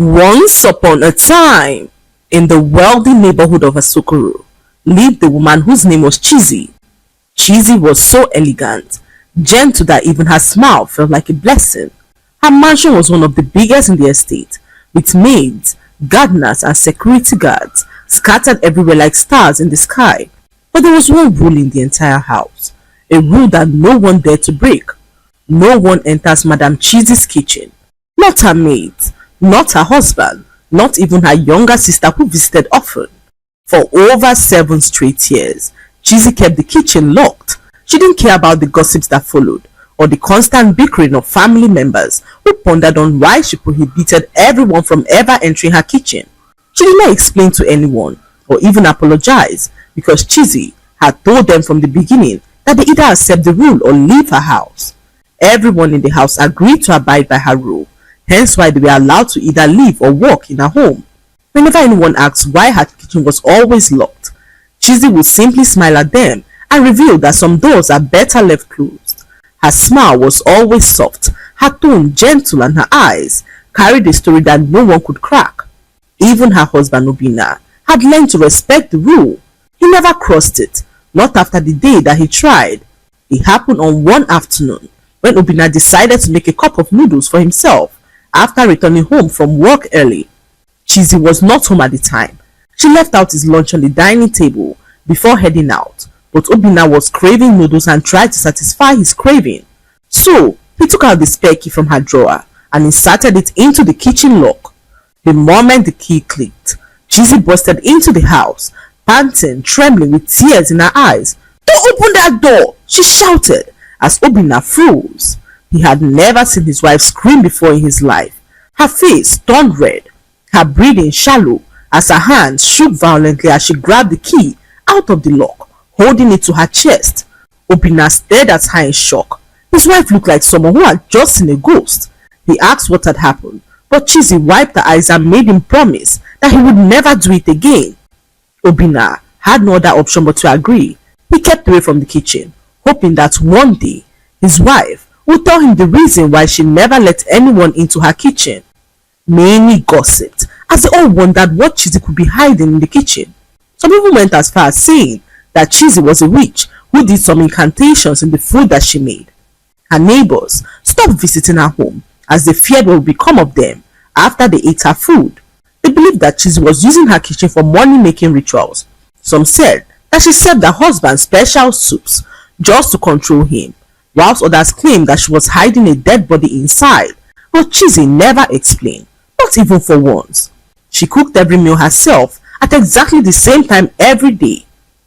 Once upon a time, in the wealthy neighborhood of Asokoro, lived a woman whose name was Chizzy. Chizzy was so elegant, gentle that even her smile felt like a blessing. Her mansion was one of the biggest in the estate, with maids, gardeners and security guards scattered everywhere like stars in the sky. But there was one rule in the entire house, a rule that no one dared to break. No one enters Madame Chizzy's kitchen. Not her maids, not her husband, not even her younger sister who visited often. For over 7 straight years, Chizzy kept the kitchen locked. She didn't care about the gossips that followed, or the constant bickering of family members who pondered on why she prohibited everyone from ever entering her kitchen. She did not explain to anyone, or even apologize, because Chizzy had told them from the beginning that they either accept the rule or leave her house. Everyone in the house agreed to abide by her rule, hence why they were allowed to either live or work in her home. Whenever anyone asked why her kitchen was always locked, Chizzy would simply smile at them and reveal that some doors are better left closed. Her smile was always soft, her tone gentle, and her eyes carried a story that no one could crack. Even her husband Obina had learned to respect the rule. He never crossed it, not after the day that he tried. It happened on one afternoon when Obina decided to make a cup of noodles for himself after returning home from work early. Chizzy was not home at the time. She left out his lunch on the dining table before heading out, but Obina was craving noodles and tried to satisfy his craving. So he took out the spare key from her drawer and inserted it into the kitchen lock. The moment the key clicked, Chizzy busted into the house, panting, trembling with tears in her eyes. "Don't open that door!" she shouted as Obina froze. He had never seen his wife scream before in his life. Her face turned red, her breathing shallow as her hands shook violently as she grabbed the key out of the lock, holding it to her chest. Obina stared at her in shock. His wife looked like someone who had just seen a ghost. He asked what had happened, but Chizzy wiped her eyes and made him promise that he would never do it again. Obina had no other option but to agree. He kept away from the kitchen, hoping that one day his wife would tell him the reason why she never let anyone into her kitchen. Many gossiped as they all wondered what Chizzy could be hiding in the kitchen. Some even went as far as saying that Chizzy was a witch who did some incantations in the food that she made. Her neighbors stopped visiting her home as they feared what would become of them after they ate her food. They believed that Chizzy was using her kitchen for money-making rituals. Some said that she served her husband special soups just to control him, whilst others claimed that she was hiding a dead body inside. But Chizzy never explained, not even for once. She cooked every meal herself at exactly the same time every day,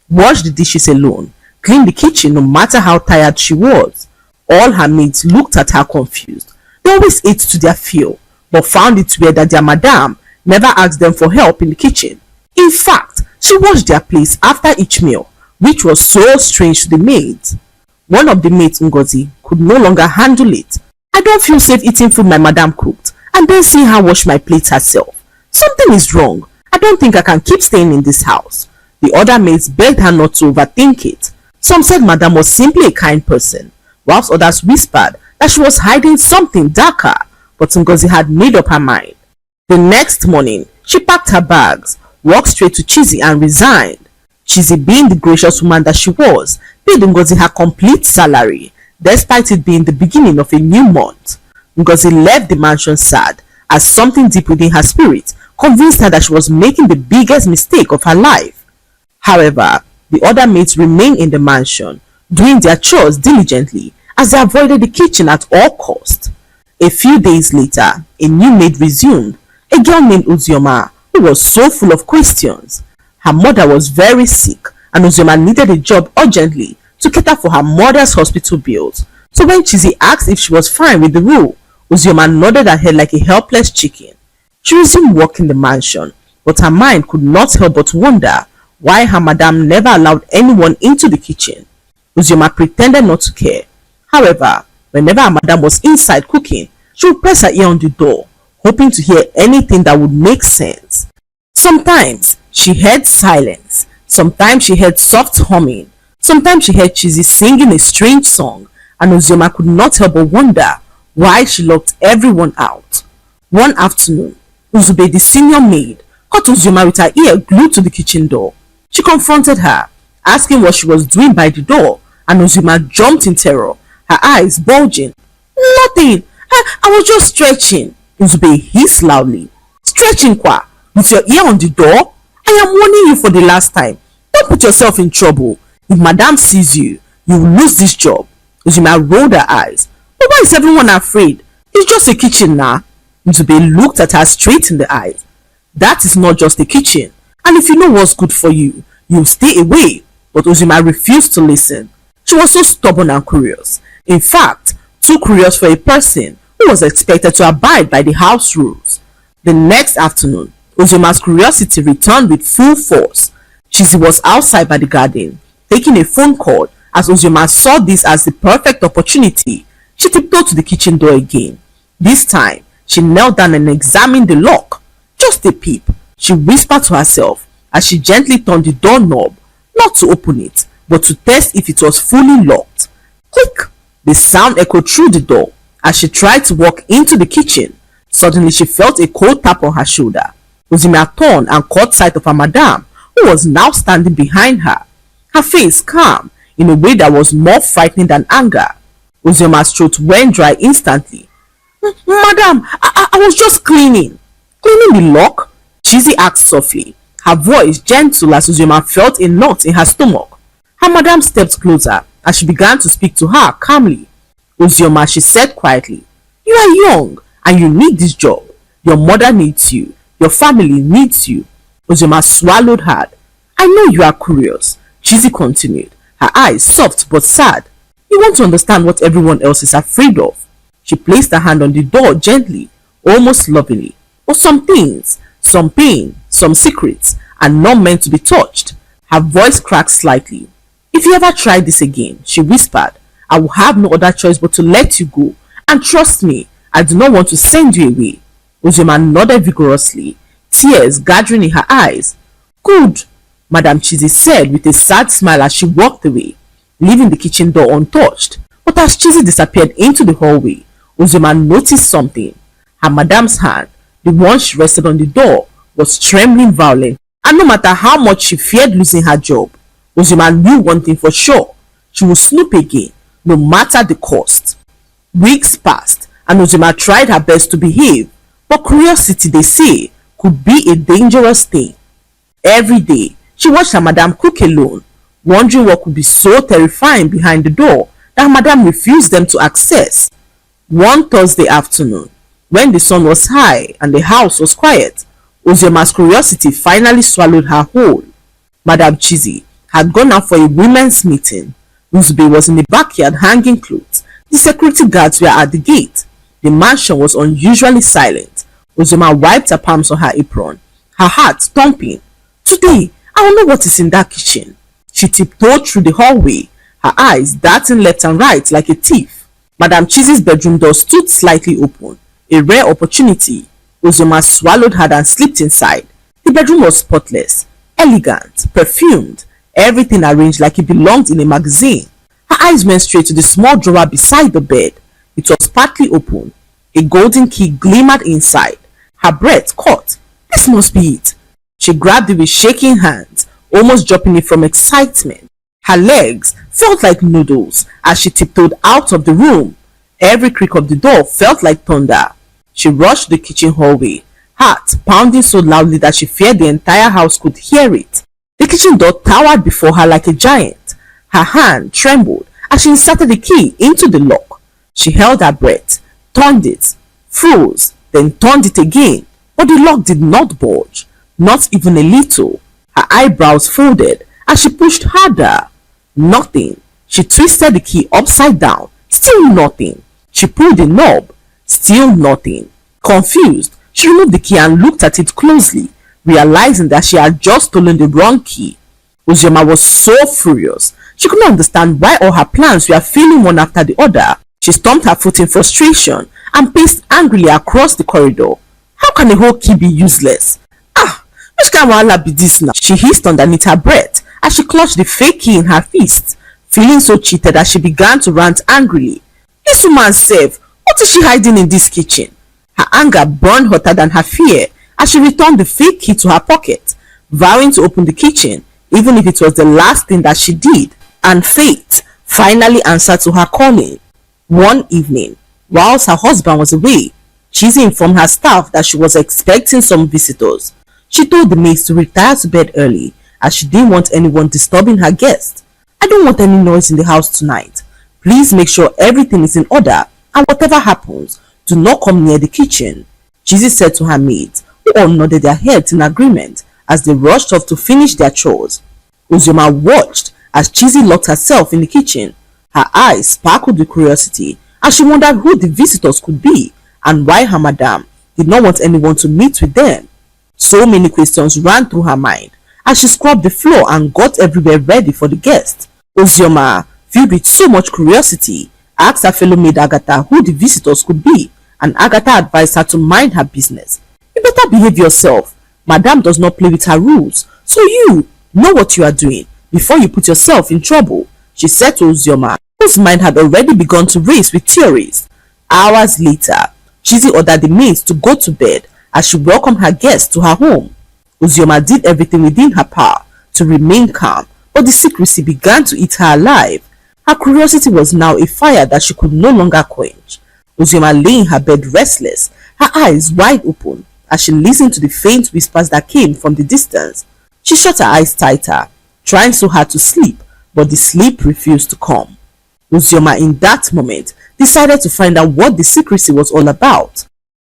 washed the dishes alone, cleaned the kitchen no matter how tired she was. All her maids looked at her confused. They always ate to their fill, but found it weird that their madame never asked them for help in the kitchen. In fact, she washed their plates after each meal, which was so strange to the maids. One of the maids, Ngozi, could no longer handle it. "I don't feel safe eating food my madame cooked and then seeing her wash my plates herself. Something is wrong. I don't think I can keep staying in this house." The other maids begged her not to overthink it. Some said madame was simply a kind person, whilst others whispered that she was hiding something darker, but Ngozi had made up her mind. The next morning, she packed her bags, walked straight to Chizzy and resigned. Chizzy, being the gracious woman that she was, paid Ngozi her complete salary, despite it being the beginning of a new month. Ngozi left the mansion sad, as something deep within her spirit convinced her that she was making the biggest mistake of her life. However, the other maids remained in the mansion, doing their chores diligently as they avoided the kitchen at all costs. A few days later, a new maid resumed, a girl named Uzioma, who was so full of questions. Her mother was very sick and Uzioma needed a job urgently to cater for her mother's hospital bills. So when Chizzy asked if she was fine with the rule, Uzioma nodded her head like a helpless chicken. She resumed work in the mansion, but her mind could not help but wonder why her madame never allowed anyone into the kitchen. Uzioma pretended not to care. However, whenever her madame was inside cooking, she would press her ear on the door, hoping to hear anything that would make sense. Sometimes she heard silence, sometimes she heard soft humming, sometimes she heard Chizzy singing a strange song, and Uzioma could not help but wonder why she locked everyone out. One afternoon, Uzube, the senior maid, caught Uzoma with her ear glued to the kitchen door. She confronted her, asking what she was doing by the door, and Uzoma jumped in terror, her eyes bulging. "Nothing. I was just stretching," Uzube hissed loudly. "Stretching kwa? With your ear on the door? I am warning you for the last time. Don't put yourself in trouble. If Madame sees you, you will lose this job." Uzoma rolled her eyes. "But why is everyone afraid? It's just a kitchen now." Uzube looked at her straight in the eyes. "That is not just a kitchen, and if you know what's good for you, you'll stay away." But Uzoma refused to listen. She was so stubborn and curious. In fact, too curious for a person who was expected to abide by the house rules. The next afternoon, Uzoma's curiosity returned with full force. Chizzy was outside by the garden, taking a phone call. As Uzoma saw this as the perfect opportunity, she tiptoed to the kitchen door again. This time, she knelt down and examined the lock. "Just a peep," she whispered to herself as she gently turned the doorknob, not to open it, but to test if it was fully locked. Click! The sound echoed through the door. As she tried to walk into the kitchen, suddenly she felt a cold tap on her shoulder. Uzoma turned and caught sight of her madame, who was now standing behind her, her face calm in a way that was more frightening than anger. Uzoma's throat went dry instantly. "Madam, I was just cleaning." "Cleaning the lock?" Chizzy asked softly, her voice gentle as Uzoma felt a knot in her stomach. Her madam stepped closer as she began to speak to her calmly. "Uzoma," she said quietly, "you are young and you need this job. Your mother needs you. Your family needs you." Uzoma swallowed hard. "I know you are curious," Chizzy continued, her eyes soft but sad. "You want to understand what everyone else is afraid of." She placed her hand on the door gently, almost lovingly. "But some things, some pain, some secrets are not meant to be touched." Her voice cracked slightly. "If you ever try this again," she whispered, "I will have no other choice but to let you go. And trust me, I do not want to send you away." Uzoma nodded vigorously, tears gathering in her eyes. "Good," Madame Chizzy said with a sad smile as she walked away, leaving the kitchen door untouched. But as Chizzy disappeared into the hallway, Uzoma noticed something. Her madame's hand, the one she rested on the door, was trembling violently, and no matter how much she feared losing her job, Uzoma knew one thing for sure: she would snoop again, no matter the cost. Weeks passed, and Uzoma tried her best to behave, but curiosity, they say, could be a dangerous thing. Every day, she watched her madame cook alone, wondering what could be so terrifying behind the door that her madame refused them to access. One Thursday afternoon, when the sun was high and the house was quiet, Uzoma's curiosity finally swallowed her whole. Madame Chizzy had gone out for a women's meeting. Uzube was in the backyard hanging clothes. The security guards were at the gate. The mansion was unusually silent. Uzoma wiped her palms on her apron, her heart thumping. "Today, I will know what is in that kitchen." She tiptoed through the hallway, her eyes darting left and right like a thief. Madame Chizzy's bedroom door stood slightly open, a rare opportunity. Uzoma swallowed hard and slipped inside. The bedroom was spotless, elegant, perfumed, everything arranged like it belonged in a magazine. Her eyes went straight to the small drawer beside the bed. It was partly open. A golden key glimmered inside. Her breath caught. This must be it. She grabbed it with shaking hands, almost dropping it from excitement. Her legs felt like noodles as she tiptoed out of the room. Every creak of the door felt like thunder. She rushed the kitchen hallway, heart pounding so loudly that she feared the entire house could hear it. The kitchen door towered before her like a giant. Her hand trembled as she inserted the key into the lock. She held her breath, turned it, froze, then turned it again, but the lock did not budge, not even a little. Her eyebrows folded as she pushed harder. Nothing. She twisted the key upside down, still nothing. She pulled the knob, still nothing. Confused, she removed the key and looked at it closely, realizing that she had just stolen the wrong key. Uzoma was so furious. She could not understand why all her plans were failing one after the other. She stomped her foot in frustration and paced angrily across the corridor. How can a whole key be useless? Which kind of wahala be this now? She hissed underneath her breath as she clutched the fake key in her fist, feeling so cheated that she began to rant angrily. This woman sef, what is she hiding in this kitchen? Her anger burned hotter than her fear as she returned the fake key to her pocket, vowing to open the kitchen even if it was the last thing that she did. And fate finally answered to her calling. One evening, whilst her husband was away, Chizzy informed her staff that she was expecting some visitors. She told the maids to retire to bed early as she didn't want anyone disturbing her guests. "I don't want any noise in the house tonight. Please make sure everything is in order, and whatever happens, do not come near the kitchen," Chizzy said to her maids, who all nodded their heads in agreement as they rushed off to finish their chores. Uzoma watched as Chizzy locked herself in the kitchen. Her eyes sparkled with curiosity as she wondered who the visitors could be and why her madam did not want anyone to meet with them. So many questions ran through her mind as she scrubbed the floor and got everywhere ready for the guests. Ozioma, filled with so much curiosity, asked her fellow maid Agatha who the visitors could be, and Agatha advised her to mind her business. "You better behave yourself. Madam does not play with her rules, so you know what you are doing before you put yourself in trouble," she said to Ozioma, whose mind had already begun to race with theories. Hours later, Chizzy ordered the maids to go to bed as she welcomed her guests to her home. Ozioma did everything within her power to remain calm, but the secrecy began to eat her alive. Her curiosity was now a fire that she could no longer quench. Ozioma lay in her bed restless, her eyes wide open as she listened to the faint whispers that came from the distance. She shut her eyes tighter, trying so hard to sleep, but the sleep refused to come. Ozioma in that moment decided to find out what the secrecy was all about.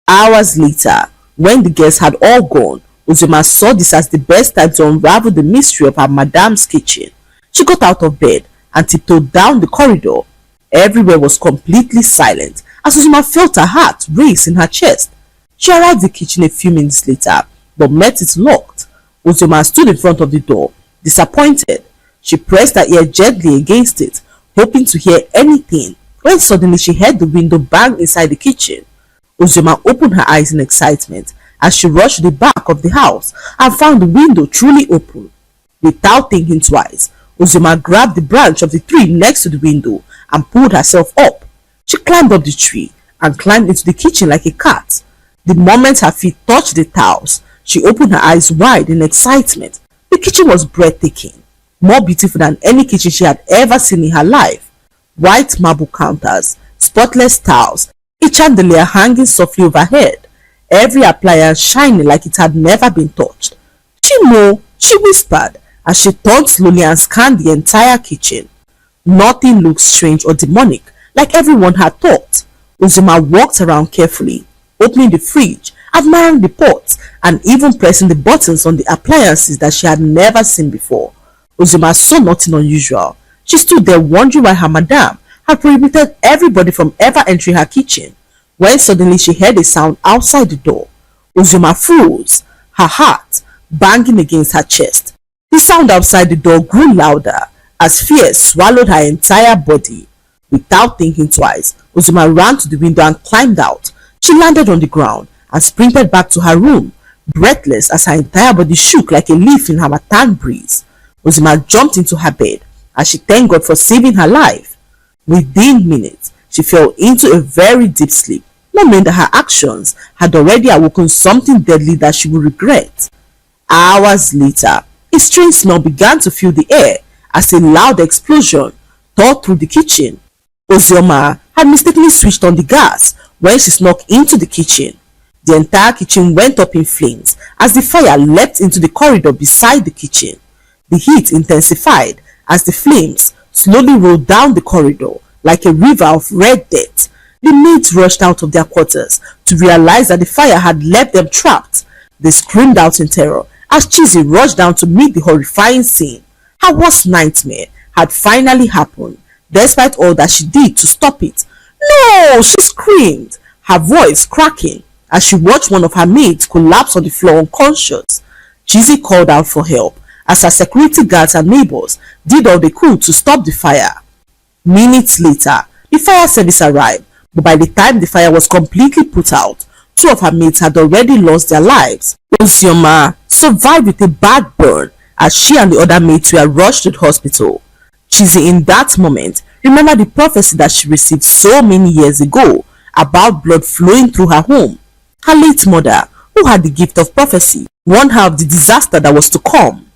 Hours later, when the guests had all gone, Ozioma saw this as the best time to unravel the mystery of her madam's kitchen. She got out of bed and tiptoed down the corridor. Everywhere was completely silent as Ozioma felt her heart race in her chest. She arrived at the kitchen a few minutes later, but met it locked. Ozioma stood in front of the door, disappointed. She pressed her ear gently against it, hoping to hear anything, when suddenly she heard the window bang inside the kitchen. Ozioma opened her eyes in excitement as she rushed to the back of the house and found the window truly open. Without thinking twice, Ozioma grabbed the branch of the tree next to the window and pulled herself up. She climbed up the tree and climbed into the kitchen like a cat. The moment her feet touched the tiles, she opened her eyes wide in excitement. The kitchen was breathtaking, more beautiful than any kitchen she had ever seen in her life. White marble counters, spotless tiles, a chandelier hanging softly overhead, every appliance shining like it had never been touched. "Chimo," she whispered as she turned slowly and scanned the entire kitchen. Nothing looked strange or demonic like everyone had thought. Ozioma walked around carefully, opening the fridge, admiring the pots, and even pressing the buttons on the appliances that she had never seen before. Ozioma saw nothing unusual. She stood there wondering why her madam had prohibited everybody from ever entering her kitchen, when suddenly she heard a sound outside the door. Ozioma froze, her heart banging against her chest. The sound outside the door grew louder as fear swallowed her entire body. Without thinking twice, Ozioma ran to the window and climbed out. She landed on the ground and sprinted back to her room, breathless as her entire body shook like a leaf in a harmattan breeze. Ozioma jumped into her bed as she thanked God for saving her life. Within minutes, she fell into a very deep sleep, knowing that her actions had already awoken something deadly that she would regret. Hours later, a strange smell began to fill the air as a loud explosion tore through the kitchen. Ozioma had mistakenly switched on the gas when she snuck into the kitchen. The entire kitchen went up in flames as the fire leapt into the corridor beside the kitchen. The heat intensified as the flames slowly rolled down the corridor like a river of red dirt. The maids rushed out of their quarters to realize that the fire had left them trapped. They screamed out in terror as Chizzy rushed down to meet the horrifying scene. Her worst nightmare had finally happened, despite all that she did to stop it. "No!" she screamed, her voice cracking as she watched one of her maids collapse on the floor unconscious. Chizzy called out for help as her security guards and neighbors did all they could to stop the fire. Minutes later, the fire service arrived, but by the time the fire was completely put out, two of her maids had already lost their lives. Ozioma survived with a bad burn as she and the other maids were rushed to the hospital. Chizzy in that moment remembered the prophecy that she received so many years ago about blood flowing through her home. Her late mother, who had the gift of prophecy, warned her of the disaster that was to come.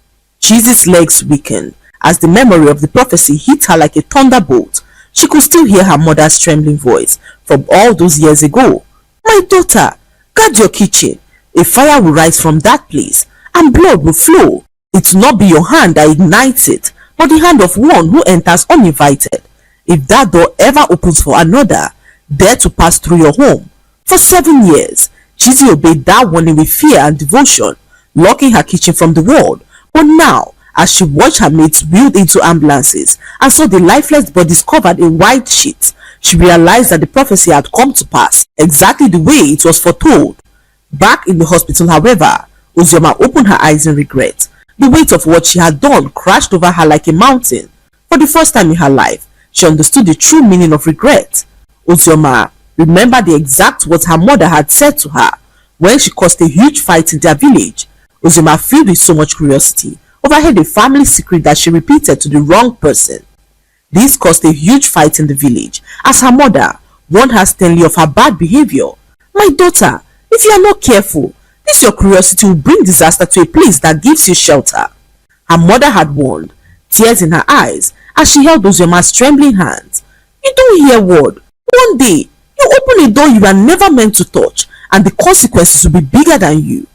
Cheesy's legs weakened as the memory of the prophecy hit her like a thunderbolt. She could still hear her mother's trembling voice from all those years ago. "My daughter, guard your kitchen. A fire will rise from that place, and blood will flow. It will not be your hand that ignites it, but the hand of one who enters uninvited. If that door ever opens for another, dare to pass through your home." For 7 years, Cheesy obeyed that warning with fear and devotion, locking her kitchen from the world. But now, as she watched her mates wheeled into ambulances and saw the lifeless bodies covered in white sheets, she realized that the prophecy had come to pass exactly the way it was foretold. Back in the hospital, however, Ozioma opened her eyes in regret. The weight of what she had done crashed over her like a mountain. For the first time in her life, she understood the true meaning of regret. Ozioma remembered the exact words her mother had said to her when she caused a huge fight in their village. Ozioma, filled with so much curiosity, overheard a family secret that she repeated to the wrong person. This caused a huge fight in the village as her mother warned her sternly of her bad behavior. "My daughter, if you are not careful, this your curiosity will bring disaster to a place that gives you shelter." Her mother had warned, tears in her eyes as she held Ozioma's trembling hands. "You don't hear word. One day, you open a door you were never meant to touch, and the consequences will be bigger than you."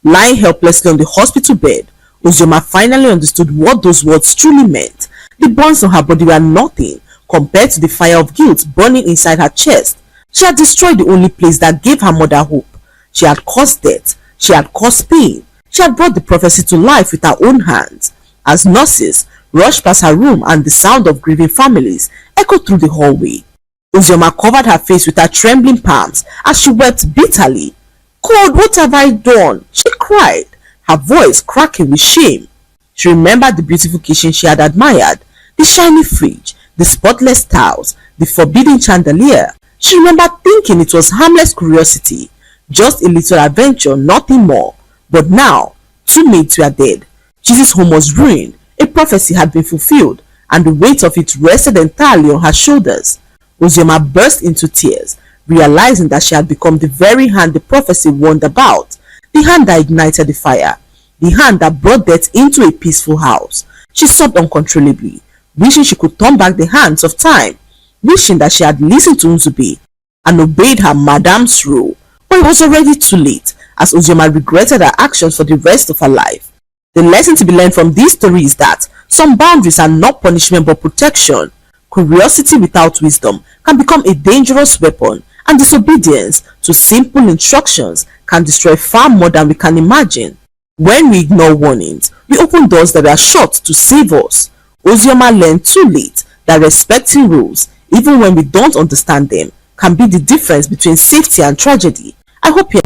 Lying helplessly on the hospital bed, Ozioma finally understood what those words truly meant. The burns on her body were nothing compared to the fire of guilt burning inside her chest. She had destroyed the only place that gave her mother hope. She had caused death. She had caused pain. She had brought the prophecy to life with her own hands. As nurses rushed past her room and the sound of grieving families echoed through the hallway, Ozioma covered her face with her trembling palms as she wept bitterly. "God, what have I done?" she cried, her voice cracking with shame. She remembered the beautiful kitchen she had admired, the shiny fridge, the spotless tiles, the forbidden chandelier. She remembered thinking it was harmless curiosity, just a little adventure, nothing more. But now, 2 maids were dead. Jesus' home was ruined, a prophecy had been fulfilled, and the weight of it rested entirely on her shoulders. Ozioma burst into tears, realizing that she had become the very hand the prophecy warned about, the hand that ignited the fire, the hand that brought death into a peaceful house. She sobbed uncontrollably, wishing she could turn back the hands of time, wishing that she had listened to Nzube and obeyed her madam's rule. But it was already too late, as Ozioma regretted her actions for the rest of her life. The lesson to be learned from this story is that some boundaries are not punishment but protection. Curiosity without wisdom can become a dangerous weapon, and disobedience to simple instructions can destroy far more than we can imagine. When we ignore warnings, we open doors that are shut to save us. Ozioma learned too late that respecting rules, even when we don't understand them, can be the difference between safety and tragedy. I hope you